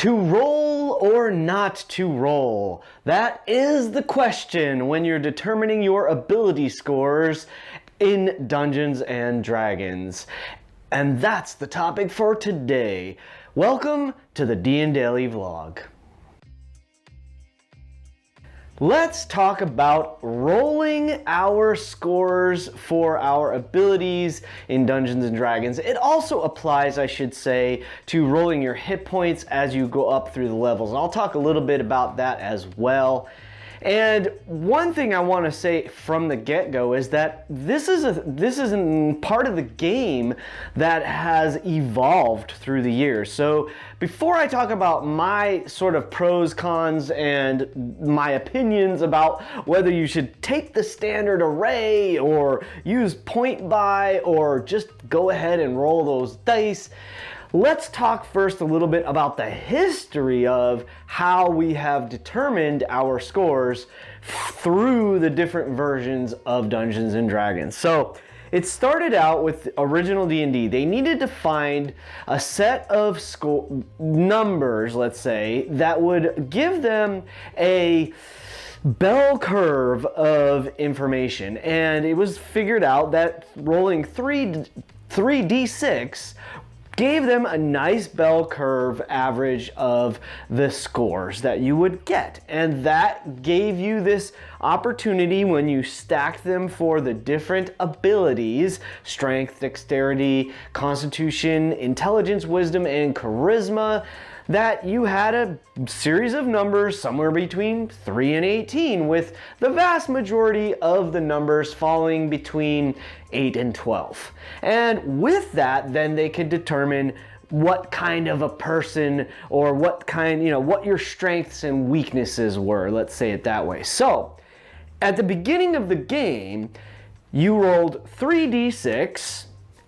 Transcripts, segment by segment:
To roll or not to roll? That is the question when you're determining your ability scores in Dungeons and Dragons. And that's the topic for today. Welcome to the DnDaily vlog. Let's talk about rolling our scores for our abilities in Dungeons and Dragons. It also applies, I should say, to rolling your hit points as you go up through the levels. And I'll talk a little bit about that as well. And one thing I want to say from the get-go is that this is a part of the game that has evolved through the years. So before I talk about my sort of pros, cons, and my opinions about whether you should take the standard array or use point buy or just go ahead and roll those dice, let's talk first a little bit about the history of how we have determined our scores through the different versions of Dungeons and Dragons. So it started out with original D&D. They needed to find a set of numbers, let's say, that would give them a bell curve of information. And it was figured out that rolling 3d6 gave them a nice bell curve average of the scores that you would get. And that gave you this opportunity when you stacked them for the different abilities, strength, dexterity, constitution, intelligence, wisdom, and charisma, that you had a series of numbers somewhere between 3 and 18, with the vast majority of the numbers falling between 8 and 12. And with that, then they could determine what kind of a person or what your strengths and weaknesses were, let's say it that way. So at the beginning of the game, you rolled 3d6,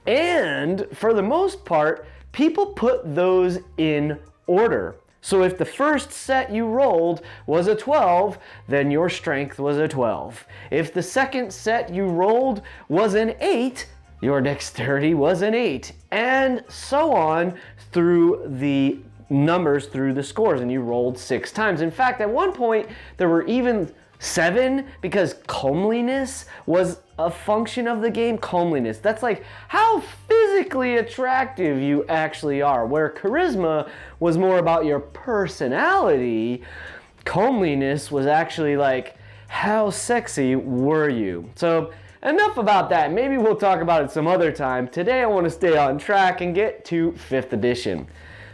and for the most part, people put those in order. So if the first set you rolled was a 12, then your strength was a 12. If the second set you rolled was an 8, your dexterity was an 8, and so on through the numbers, through the scores, and you rolled 6 times. In fact, at one point there were even 7, because comeliness was a function of the game. Comeliness, that's like how physically attractive you actually are. Where charisma was more about your personality, comeliness was actually like how sexy were you. So enough about that. Maybe we'll talk about it some other time. Today I want to stay on track and get to 5th edition.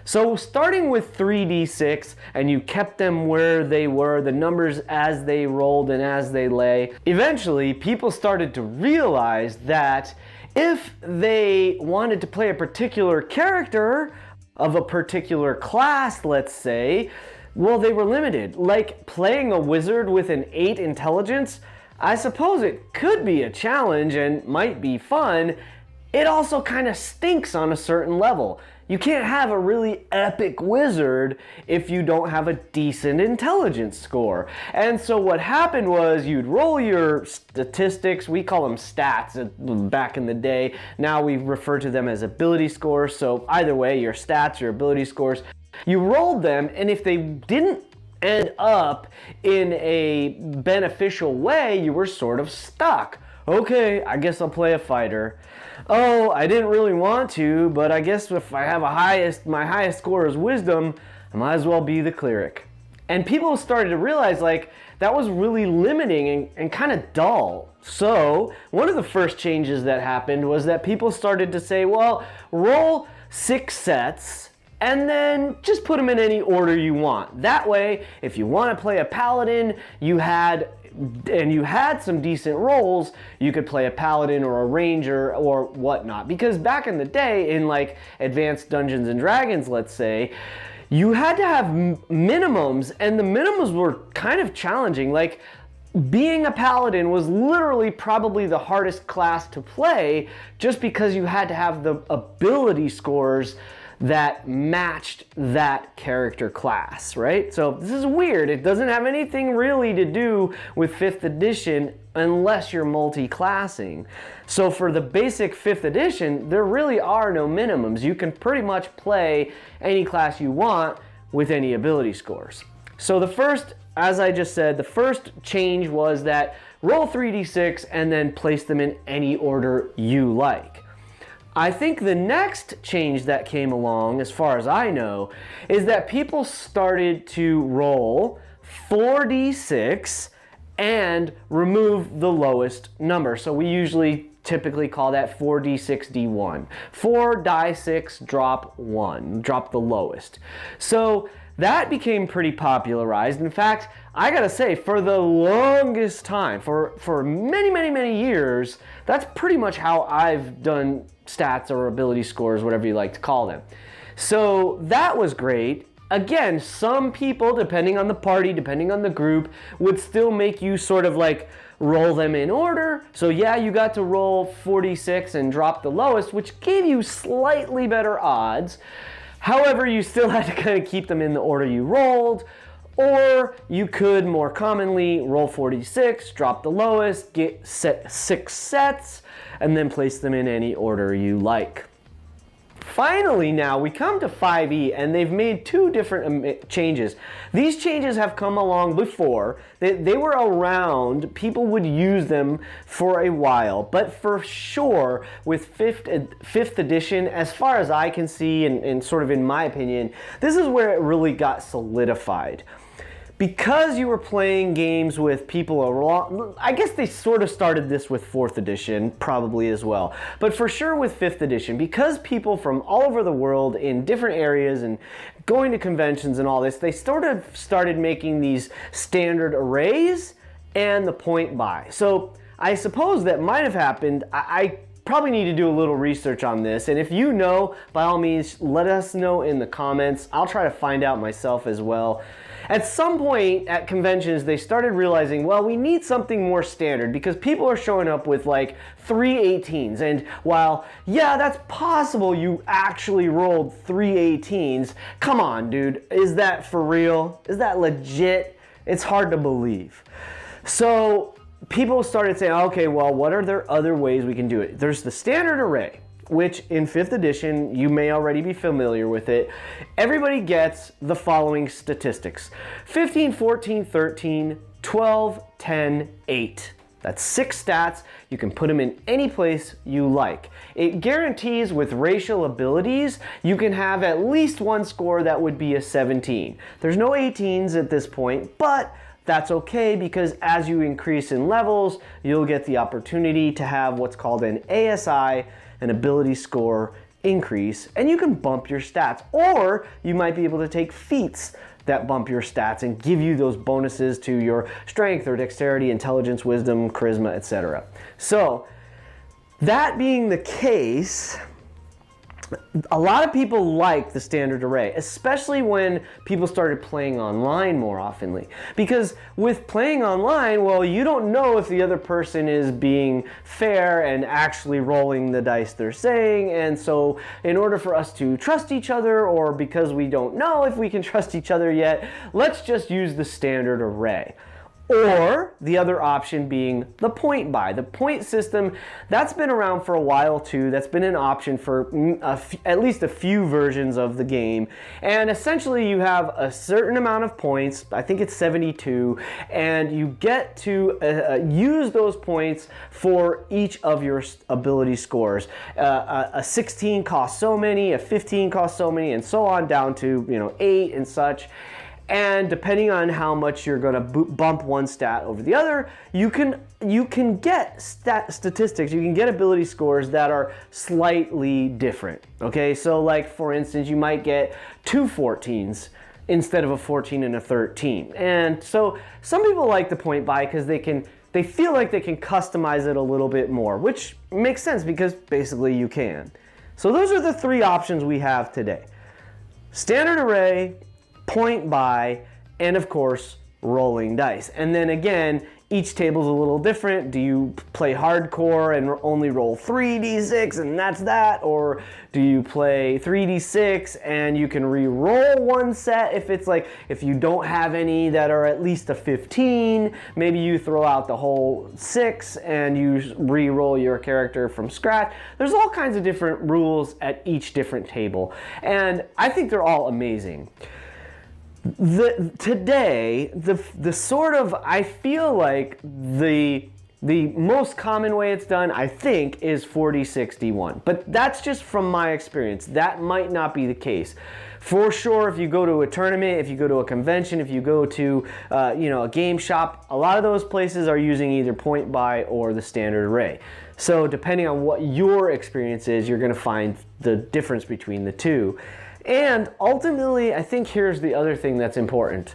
So starting with 3d6, and you kept them where they were, the numbers as they rolled and as they lay, eventually people started to realize that if they wanted to play a particular character of a particular class, let's say, well, they were limited. Like playing a wizard with an 8 intelligence, I suppose it could be a challenge and might be fun. It also kind of stinks on a certain level. You can't have a really epic wizard if you don't have a decent intelligence score. And so what happened was you'd roll your statistics, we call them stats back in the day. Now we refer to them as ability scores. So either way, your stats, your ability scores, you rolled them, and if they didn't end up in a beneficial way, you were sort of stuck. Okay, I guess I'll play a fighter. Oh, I didn't really want to, but I guess if I have my highest score is wisdom, I might as well be the cleric. And people started to realize like that was really limiting and kind of dull. So one of the first changes that happened was that people started to say, well, roll 6 sets and then just put them in any order you want. That way, if you want to play a paladin, you had some decent rolls, you could play a paladin or a ranger or whatnot. Because back in the day, in like advanced Dungeons and Dragons, let's say, you had to have minimums, and the minimums were kind of challenging. Like being a paladin was literally probably the hardest class to play, just because you had to have the ability scores that matched that character class, right? So this is weird. It doesn't have anything really to do with 5th edition unless you're multi-classing. So for the basic 5th edition, there really are no minimums. You can pretty much play any class you want, with any ability scores. So the first, as I just said, the first change was that roll 3d6 and then place them in any order you like. I think the next change that came along, as far as I know, is that people started to roll 4d6 and remove the lowest number. So we usually typically call that 4d6d1. 4 die 6, drop 1, drop the lowest. So that became pretty popularized. In fact, I gotta say, for the longest time, for many years, that's pretty much how I've done stats or ability scores, whatever you like to call them. So that was great. Again, some people, depending on the party, depending on the group, would still make you sort of like roll them in order. So yeah, you got to roll 46 and drop the lowest, which gave you slightly better odds. However, you still had to kind of keep them in the order you rolled, or you could more commonly roll 46, drop the lowest, get 6 sets, and then place them in any order you like. Finally, now we come to 5e, and they've made 2 different changes. These changes have come along before. They were around. People would use them for a while, but for sure with 5th edition, as far as I can see, and sort of in my opinion, this is where it really got solidified. Because you were playing games with people around, I guess they sort of started this with 4th edition, probably as well. But for sure with 5th edition, because people from all over the world in different areas and going to conventions and all this, they sort of started making these standard arrays and the point buy. So I suppose that might have happened. I probably need to do a little research on this, and if you know, by all means, let us know in the comments. I'll try to find out myself as well. At some point at conventions, they started realizing, well, we need something more standard because people are showing up with like 3 18s. And while, yeah, that's possible you actually rolled 3 18s, come on, dude, is that for real? Is that legit? It's hard to believe. So people started saying, okay, well, what are there other ways we can do it? There's the standard array, which in 5th edition, you may already be familiar with it. Everybody gets the following statistics: 15, 14, 13, 12, 10, 8. That's 6 stats. You can put them in any place you like. It guarantees with racial abilities, you can have at least one score that would be a 17. There's no 18s at this point, but that's okay because as you increase in levels, you'll get the opportunity to have what's called an ASI, an ability score increase, and you can bump your stats. Or you might be able to take feats that bump your stats and give you those bonuses to your strength or dexterity, intelligence, wisdom, charisma, etc. So that being the case, a lot of people like the standard array, especially when people started playing online more oftenly. Because with playing online, well, you don't know if the other person is being fair and actually rolling the dice they're saying. And so in order for us to trust each other, or because we don't know if we can trust each other yet, let's just use the standard array. Or the other option being the point buy. The point system, that's been around for a while too. That's been an option for at least a few versions of the game. And essentially you have a certain amount of points, I think it's 72, and you get to use those points for each of your ability scores. A 16 costs so many, a 15 costs so many, and so on down to 8 and such. And depending on how much you're going to bump one stat over the other, you can get statistics, you can get ability scores that are slightly different. Okay, so like for instance, you might get 2 14s instead of a 14 and a 13. And so some people like the point buy because they feel like they can customize it a little bit more, which makes sense because basically you can. So those are the 3 options we have today: standard array, point buy, and of course rolling dice. And then again, each table's a little different. Do you play hardcore and only roll 3d6 and that's that? Or do you play 3d6 and you can re-roll one set if you don't have any that are at least a 15, maybe you throw out the whole 6 and you re-roll your character from scratch. There's all kinds of different rules at each different table, and I think they're all amazing. Today, the sort of, I feel like the most common way it's done, I think, is 40-61. But that's just from my experience. That might not be the case. For sure, if you go to a tournament, if you go to a convention, if you go to a game shop, a lot of those places are using either point buy or the standard array. So depending on what your experience is, you're going to find the difference between the two. And ultimately, I think here's the other thing that's important.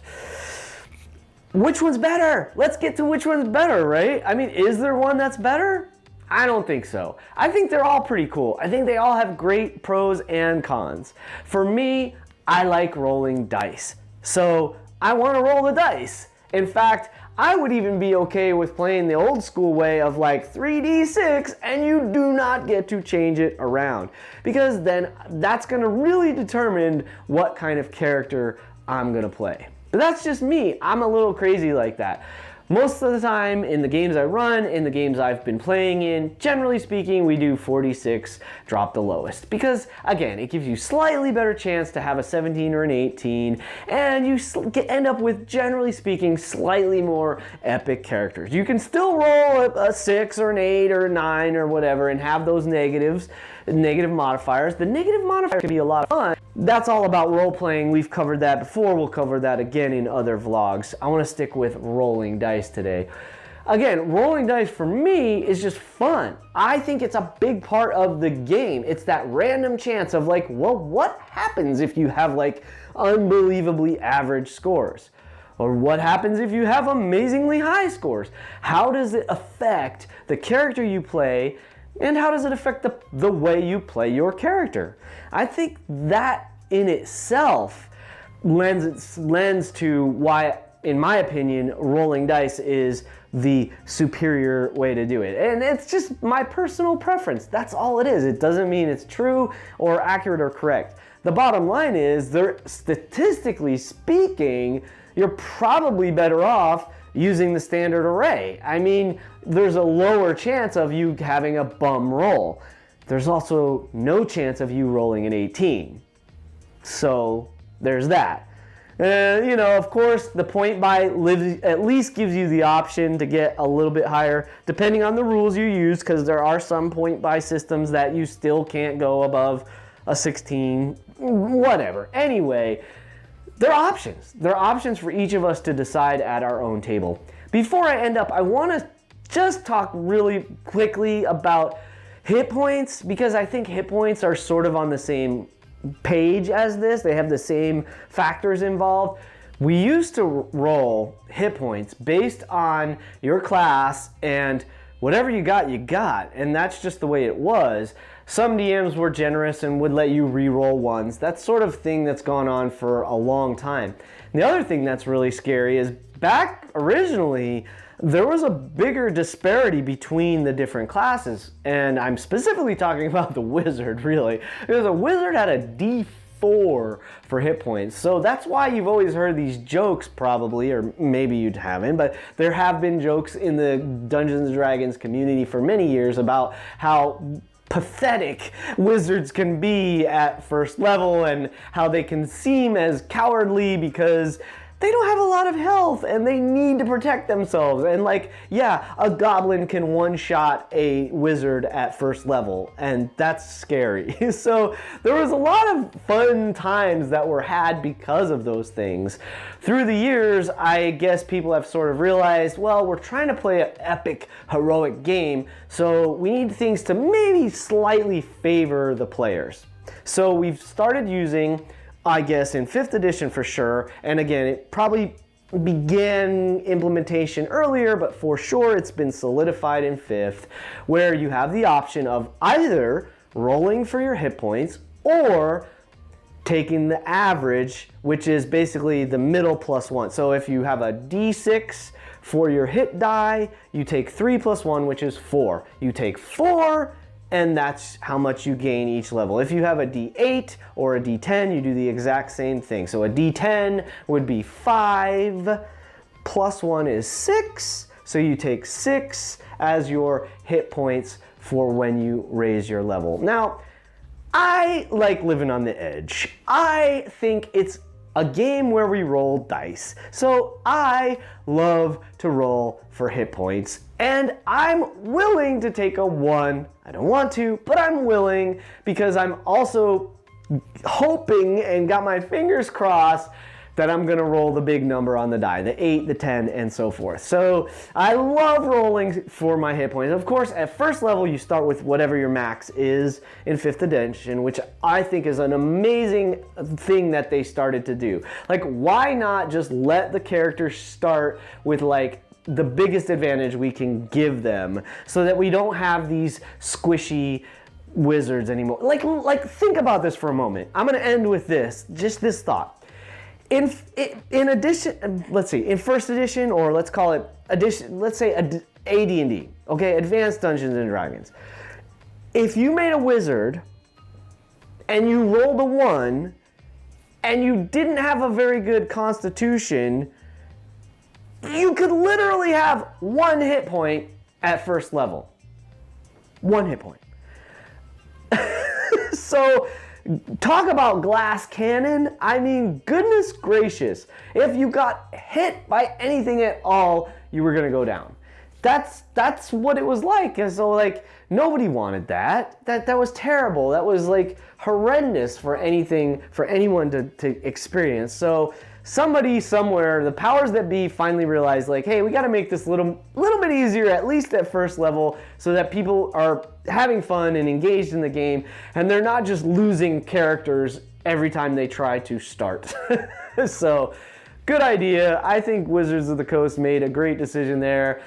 Which one's better? Let's get to which one's better, right? I mean, is there one that's better? I don't think so. I think they're all pretty cool. I think they all have great pros and cons. For me, I like rolling dice. So I want to roll the dice. In fact, I would even be okay with playing the old school way of like 3d6 and you do not get to change it around. Because then that's going to really determine what kind of character I'm going to play. But that's just me. I'm a little crazy like that. Most of the time in the games I run, in the games I've been playing in, generally speaking, we do 46, drop the lowest. Because, again, it gives you slightly better chance to have a 17 or an 18, and you end up with, generally speaking, slightly more epic characters. You can still roll a 6 or an 8 or a 9 or whatever and have those negative modifiers. The negative modifier can be a lot of fun. That's all about role-playing. We've covered that before. We'll cover that again in other vlogs. I want to stick with rolling dice today. Again, rolling dice for me is just fun. I think it's a big part of the game. It's that random chance of like, well, what happens if you have like unbelievably average scores? Or what happens if you have amazingly high scores? How does it affect the character you play? And how does it affect the way you play your character? I think that in itself lends to why, in my opinion, rolling dice is the superior way to do it. And it's just my personal preference. That's all it is. It doesn't mean it's true or accurate or correct. The bottom line is, statistically speaking, you're probably better off using the standard array. I mean, there's a lower chance of you having a bum roll. There's also no chance of you rolling an 18. So there's that. Of course, the point buy at least gives you the option to get a little bit higher, depending on the rules you use, because there are some point buy systems that you still can't go above a 16, whatever. Anyway, there are options. There are options for each of us to decide at our own table. Before I end up, I want to just talk really quickly about hit points, because I think hit points are sort of on the same page as this. They have the same factors involved. We used to roll hit points based on your class, and whatever you got, and that's just the way it was. Some DMs were generous and would let you re-roll ones. That's sort of thing that's gone on for a long time. And the other thing that's really scary is back originally, there was a bigger disparity between the different classes. And I'm specifically talking about the wizard, really. Because a wizard had a D4 for hit points. So that's why you've always heard these jokes, probably, or maybe you haven't, but there have been jokes in the Dungeons & Dragons community for many years about how pathetic wizards can be at first level and how they can seem as cowardly because they don't have a lot of health and they need to protect themselves. And like, yeah, a goblin can one-shot a wizard at first level, and that's scary. So there was a lot of fun times that were had because of those things. Through the years, I guess people have sort of realized, well, we're trying to play an epic, heroic game, so we need things to maybe slightly favor the players. So we've started using, I guess, in 5th edition for sure, and again, it probably began implementation earlier, but for sure it's been solidified in 5th, where you have the option of either rolling for your hit points or taking the average, which is basically the middle +1. So if you have a D6 for your hit die, you take 3 + 1, which is 4. You take 4, and that's how much you gain each level. If you have a D8 or a D10, you do the exact same thing. So a D10 would be 5, + 1 is 6, so you take 6 as your hit points for when you raise your level. Now, I like living on the edge. I think it's a game where we roll dice. So I love to roll for hit points, and I'm willing to take a 1. I don't want to, but I'm willing because I'm also hoping and got my fingers crossed that I'm gonna roll the big number on the die, the 8, the 10, and so forth. So I love rolling for my hit points. Of course, at first level, you start with whatever your max is in 5th edition, which I think is an amazing thing that they started to do. Like, why not just let the characters start with like the biggest advantage we can give them so that we don't have these squishy wizards anymore. Like think about this for a moment. I'm gonna end with this, just this thought. In addition, let's see, in 1st edition, or let's call it edition, let's say AD&D, okay, Advanced Dungeons and Dragons. If you made a wizard and you rolled a 1 and you didn't have a very good constitution, you could literally have 1 hit point at 1st level. 1 hit point. So, talk about glass cannon. I mean, goodness gracious. If you got hit by anything at all, you were gonna go down. That's what it was like. And so like, nobody wanted that. That was terrible. That was like horrendous for anyone to experience. So somebody somewhere, the powers that be, finally realized like, hey, we gotta make this little bit easier, at least at 1st level, so that people are having fun and engaged in the game, and they're not just losing characters every time they try to start. So, good idea. I think Wizards of the Coast made a great decision there.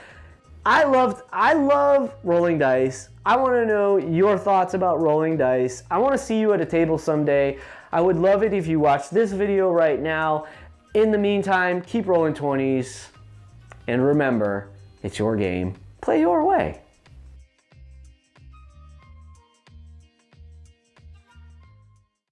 I love rolling dice. I want to know your thoughts about rolling dice. I want to see you at a table someday. I would love it if you watch this video right now. In the meantime, keep rolling 20s, and remember, it's your game. Play your way.